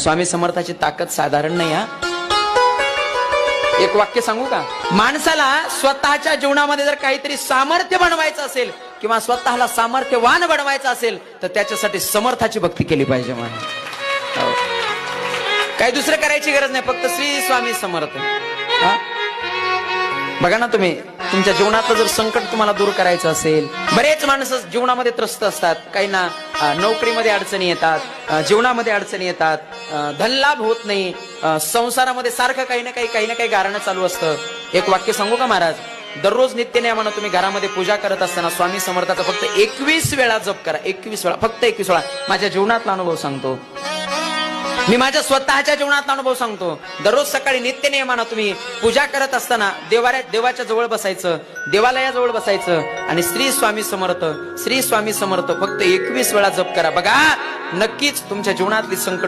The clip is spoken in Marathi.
स्वामी समर्थाची ताकद साधारण नाही हा. एक वाक्य सांगू का? माणसाला स्वतःच्या जीवनामध्ये जर काहीतरी सामर्थ्य बनवायचं असेल किंवा स्वतःला सामर्थ्यवान बनवायचं असेल तर त्याच्यासाठी समर्थाची भक्ती केली पाहिजे. काही दुसरं करायची गरज नाही, फक्त श्री स्वामी समर्थ. बघा ना, तुम्ही तुमच्या जीवनातलं जर संकट तुम्हाला दूर करायचं असेल, बरेच माणसं जीवनामध्ये त्रस्त असतात. काही ना नोकरीमध्ये अडचणी येतात, जीवनामध्ये अडचणी येतात, धनलाभ होत नाही, संसारामध्ये सारखं काही ना काही गारणं चालू असतं. एक वाक्य सांगू का महाराज? दररोज नित्यनेमानं तुम्ही घरामध्ये पूजा करत असताना स्वामी समर्थाचा फक्त 21 वेळा जप करा. 21 वेळा, फक्त 21 वेळा. माझ्या जीवनातला अनुभव सांगतो, मी माझ्या स्वतःच्या जीवनातला अनुभव सांगतो. दररोज सकाळी नित्यनेमानं तुम्ही पूजा करत असताना देवाच्या जवळ बसायचं, देवालयाजवळ बसायचं आणि श्री स्वामी समर्थ, श्री स्वामी समर्थ फक्त 21 वेळा जप करा. बघा, नक्कीच तुमच्या जीवनातली संकट